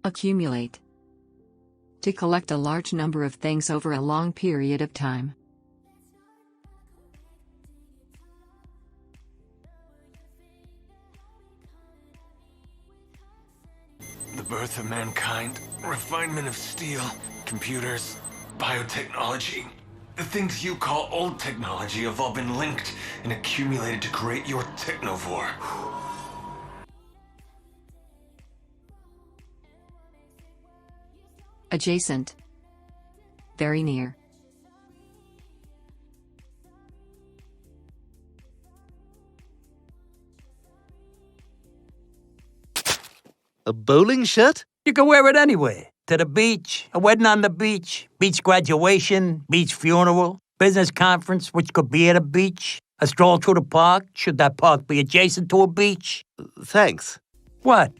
Accumulate. To collect a large number of things over a long period of time. The birth of mankind, refinement of steel, computers, biotechnology. The things you call old technology have all been linked and accumulated to create your technovore. Adjacent. Very near. A bowling shirt? You can wear it anywhere. To the beach, a wedding on the beach, beach graduation, beach funeral, business conference, which could be at a beach, a stroll through the park, should that park be adjacent to a beach. Thanks. What?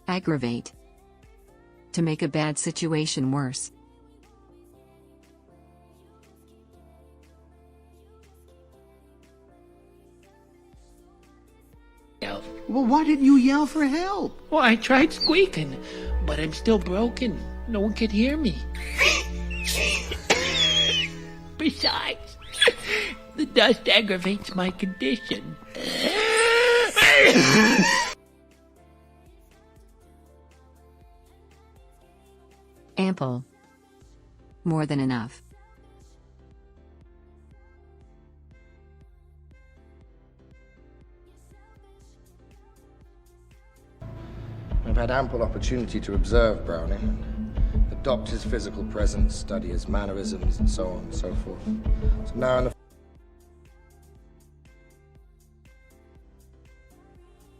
Aggravate. To make a bad situation worse. Well, why didn't you yell for help? Well, I tried squeaking, but I'm still broken. No one could hear me. Besides, the dust aggravates my condition. Ample. More than enough. I've had ample opportunity to observe Browning, adopt his physical presence, study his mannerisms, and so on and so forth. So now in the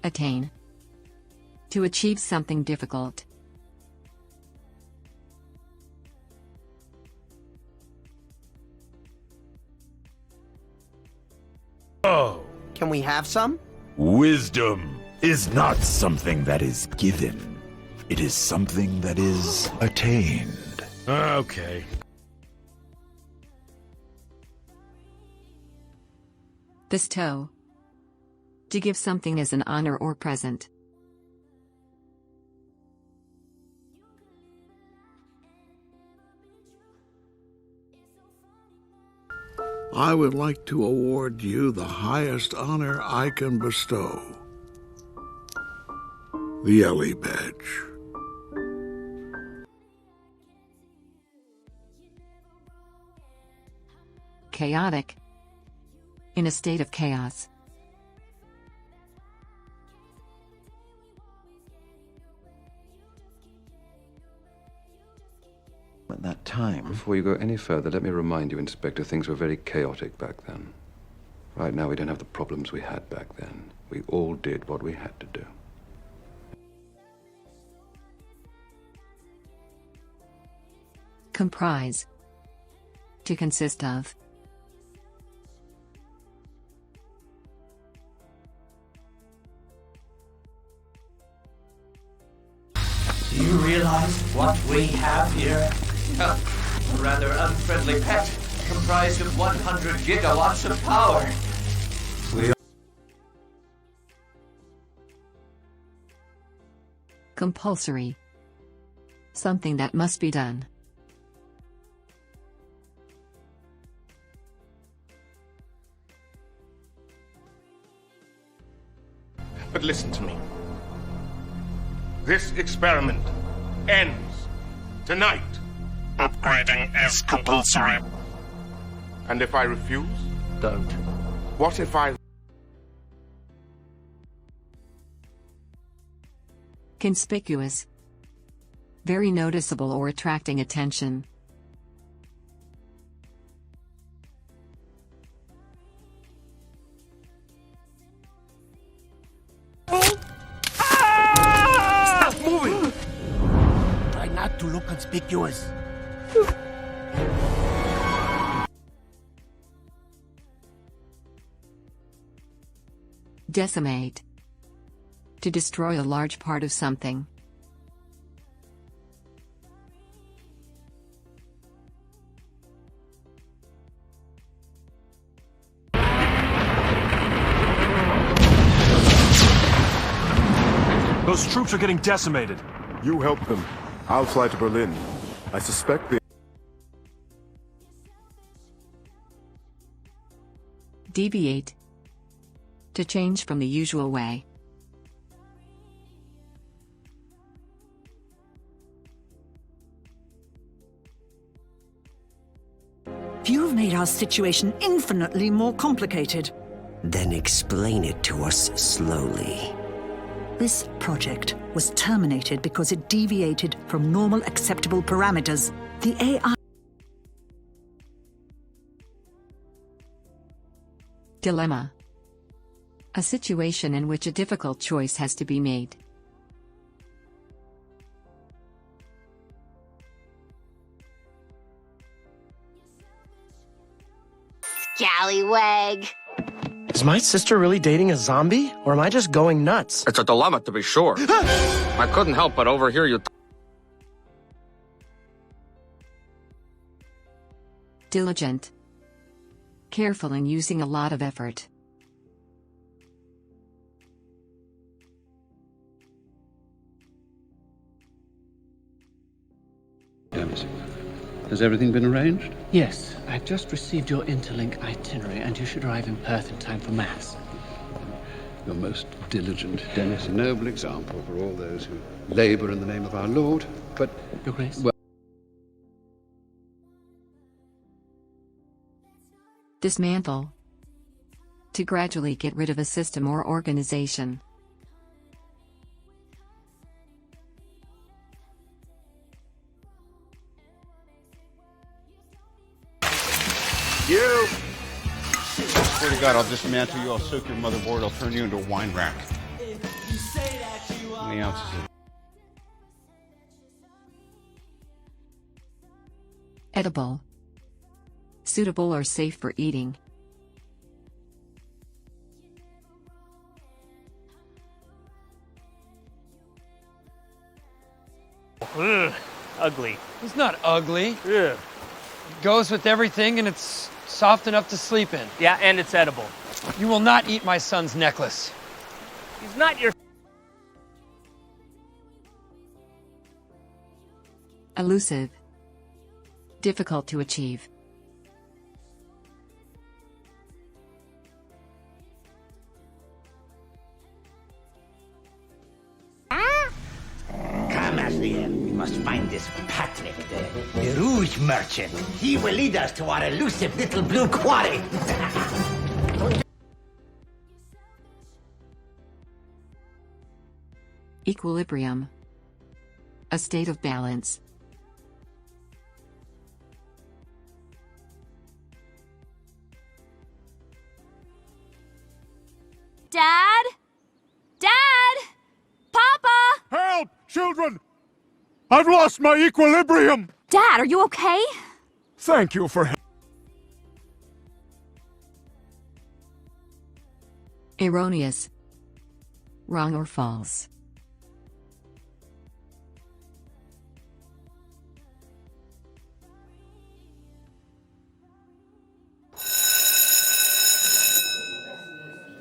Attain. To achieve something difficult. Oh. Can we have some? Wisdom is not something that is given. It is something that is attained. Okay. Bestow. To give something as an honor or present. I would like to award you the highest honor I can bestow. The Ellie Badge. Chaotic. In a state of chaos. At that time. Before you go any further, let me remind you, Inspector, things were very chaotic back then. Right now, we don't have the problems we had back then. We all did what we had to do. Comprise. To consist of. Do you realize what we have here? A rather unfriendly pet, comprised of 100 gigawatts of power. Compulsory. Something that must be done. But listen to me. This experiment ends tonight. Upgrading is compulsory. And if I refuse? Don't. What if I... Conspicuous. Very noticeable or attracting attention. Stop moving! Try not to look conspicuous. Decimate. To destroy a large part of something. Those troops are getting decimated. You help them. I'll fly to Berlin. I suspect they... Deviate. To change from the usual way. You've made our situation infinitely more complicated. Then explain it to us slowly. This project was terminated because it deviated from normal acceptable parameters. The AI... Dilemma. A situation in which a difficult choice has to be made. Scallywag. Is my sister really dating a zombie? Or am I just going nuts? It's a dilemma, to be sure. I couldn't help but overhear you. Diligent. Careful and using a lot of effort. Has everything been arranged? Yes, I've just received your interlink itinerary, and you should arrive in Perth in time for Mass. You're most diligent, Dennis. A noble example for all those who labor in the name of our Lord. But... Your Grace? Well... Dismantle. To gradually get rid of a system or organization. You! Swear to God, I'll dismantle you, I'll soak your motherboard, I'll turn you into a wine rack. How many ounces of... Edible. Suitable or safe for eating. Ugh, ugly. It's not ugly. Ugh. It goes with everything and it's soft enough to sleep in. Yeah, and it's edible. You will not eat my son's necklace. He's not your... Elusive. Difficult to achieve. Come, Ashley. We must find this Patrick, the Rouge merchant. He will lead us to our elusive little blue quarry. Equilibrium. A state of balance. Dad? Dad? Papa? Help! Children! I've lost my equilibrium! Dad, are you okay? Thank you for help. Erroneous. Wrong or false.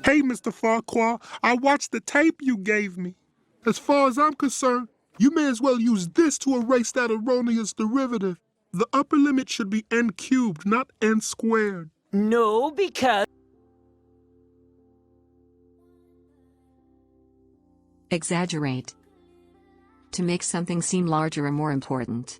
Hey, Mr. Farquhar, I watched the tape you gave me. As far as I'm concerned, you may as well use this to erase that erroneous derivative. The upper limit should be n cubed, not n squared. No, because... Exaggerate. To make something seem larger or more important.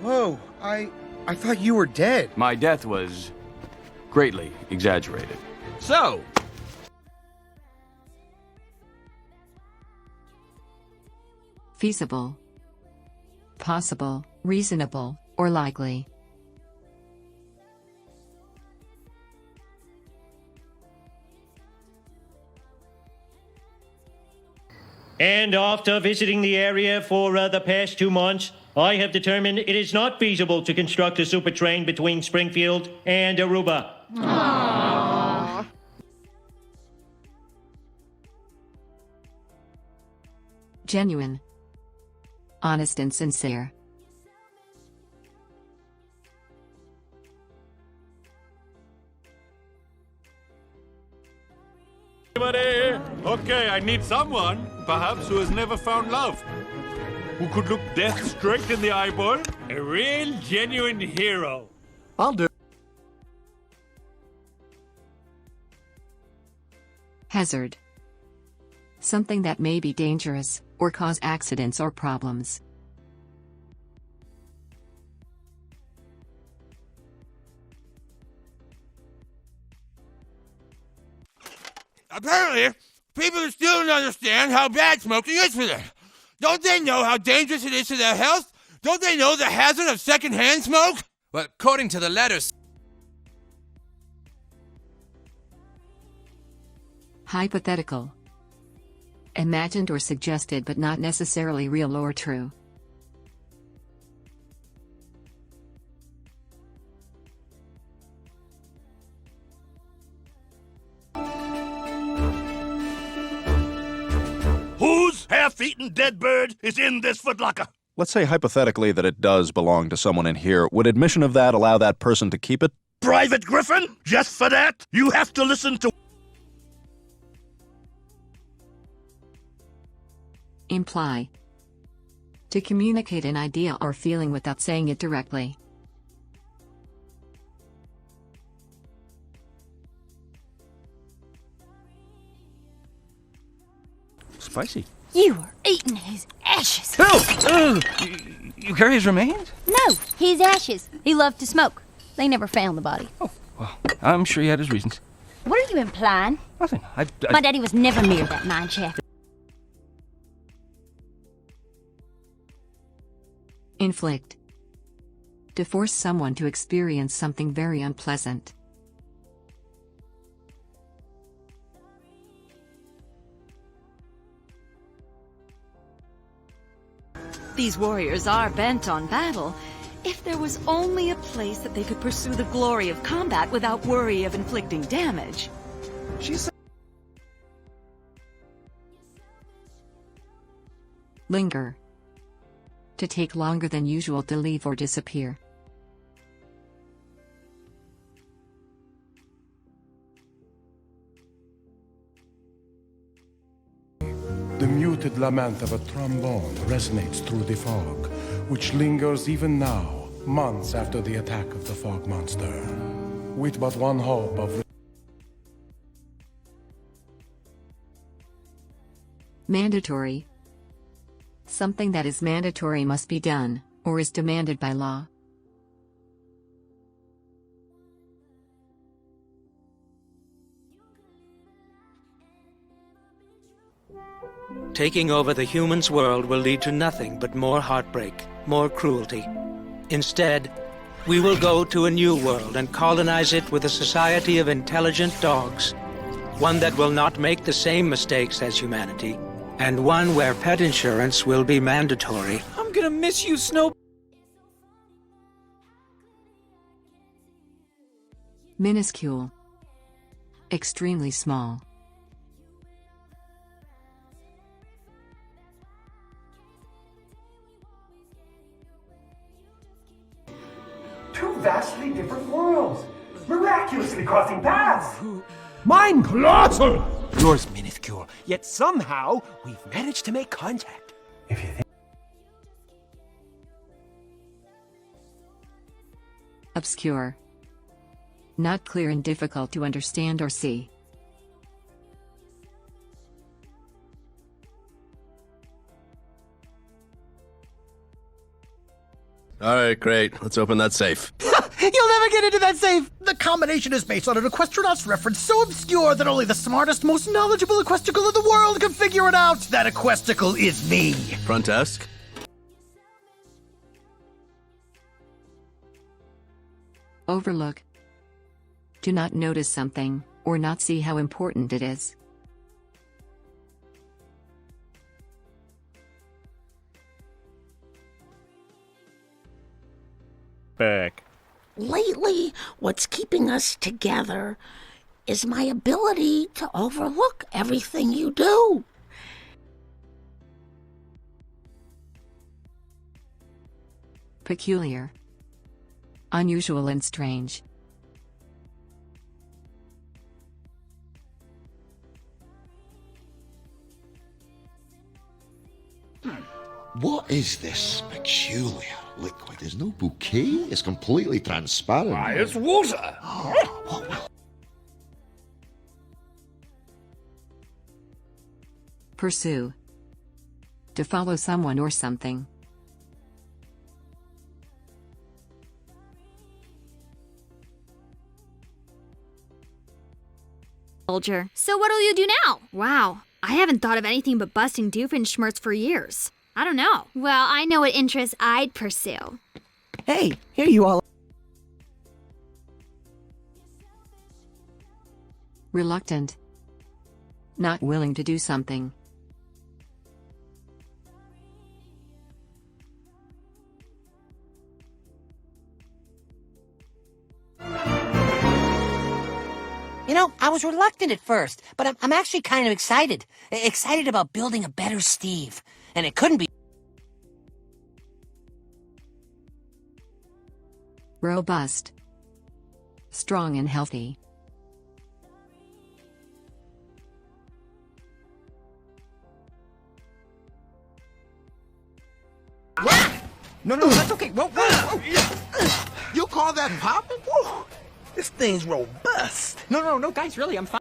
Whoa, I thought you were dead. My death was greatly exaggerated. So, Feasible. Possible, reasonable, or likely. And after visiting the area for the past 2 months, I have determined it is not feasible to construct a super train between Springfield and Aruba. Aww. Genuine. Honest and sincere. Anybody? Okay, I need someone, perhaps, who has never found love. Who could look death straight in the eyeball. A real, genuine hero. I'll do. Hazard. Something that may be dangerous, or cause accidents or problems. Apparently, people still don't understand how bad smoking is for them. Don't they know how dangerous it is to their health? Don't they know the hazard of secondhand smoke? Well, according to the letters... Hypothetical. Imagined or suggested but not necessarily real or true. Whose half-eaten dead bird is in this footlocker? Let's say hypothetically that it does belong to someone in here. Would admission of that allow that person to keep it? Private Griffin? Just for that, you have to listen to... Imply. To communicate an idea or feeling without saying it directly. Spicy. You are eating his ashes. Help! You carry his remains? No, his ashes. He loved to smoke. They never found the body. Oh, well, I'm sure he had his reasons. What are you implying? Nothing. My daddy was never near that mine shaft. Inflict. To force someone to experience something very unpleasant. These warriors are bent on battle. If there was only a place that they could pursue the glory of combat without worry of inflicting damage. Linger. To take longer than usual to leave or disappear. The muted lament of a trombone resonates through the fog, which lingers even now, months after the attack of the fog monster. With but one hope of... Mandatory. Something that is mandatory must be done, or is demanded by law. Taking over the humans' world will lead to nothing but more heartbreak, more cruelty. Instead, we will go to a new world and colonize it with a society of intelligent dogs. One that will not make the same mistakes as humanity, and one where pet insurance will be mandatory. I'm gonna miss you, Snow. Minuscule. Extremely small. Two vastly different worlds, miraculously crossing paths. Mine colossal! Yours minuscule, yet somehow we've managed to make contact. If you think... Obscure. Not clear and difficult to understand or see. All right, great. Let's open that safe. You'll never get into that safe! The combination is based on an Equestronauts reference so obscure that only the smartest, most knowledgeable Equestical in the world can figure it out! That Equestical is me! Front desk? Overlook. Do not notice something, or not see how important it is. Back. Lately, what's keeping us together is my ability to overlook everything you do. Peculiar. Unusual and strange. is this peculiar liquid? There's no bouquet. It's completely transparent. Why, it's water. Pursue. To follow someone or something. Soldier. So what'll you do now? Wow, I haven't thought of anything but busting Doofenshmirtz for years. I don't know. Well, I know what interests I'd pursue. Hey, here you all. Reluctant. Not willing to do something. You know, I was reluctant at first, but I'm actually kind of excited. Excited about building a better Steve. And it couldn't be. Robust. Strong and healthy. No, that's okay. Whoa. You call that popping? Whoa. This thing's robust. No, guys, really, I'm fine.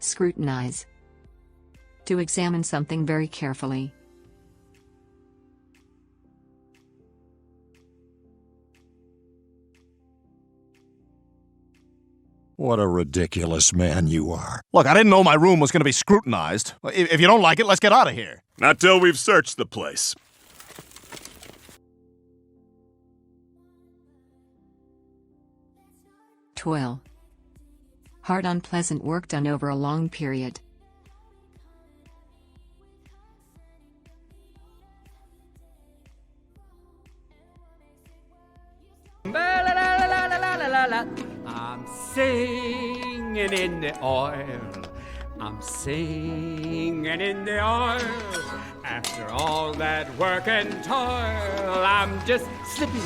Scrutinize. To examine something very carefully. What a ridiculous man you are. Look, I didn't know my room was going to be scrutinized. If you don't like it, let's get out of here. Not till we've searched the place. Toil. Hard, unpleasant work done over a long period. I'm singing in the oil. I'm singing in the oil. After all that work and toil, I'm just slipping.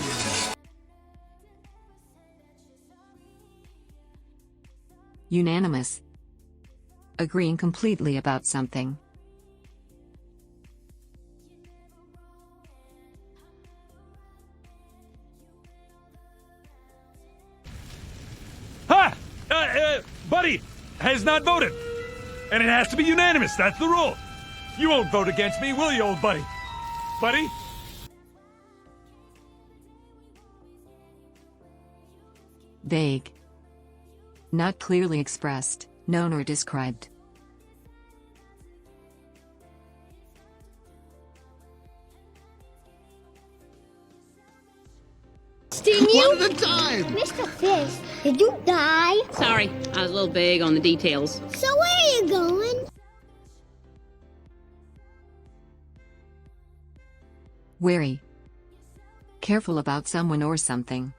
Unanimous. Agreeing completely about something. Ha! Buddy has not voted. And it has to be unanimous. That's the rule. You won't vote against me, will you, old buddy? Buddy? Vague. Not clearly expressed, known or described. Sting you? One at a time! Mr. Fish, did you die? Sorry, I was a little vague on the details. So where are you going? Wary. Careful about someone or something.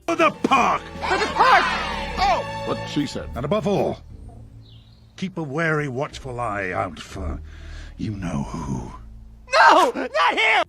For the park! For the park! Oh! What she said. And above all, keep a wary, watchful eye out for you know who. No! Not him!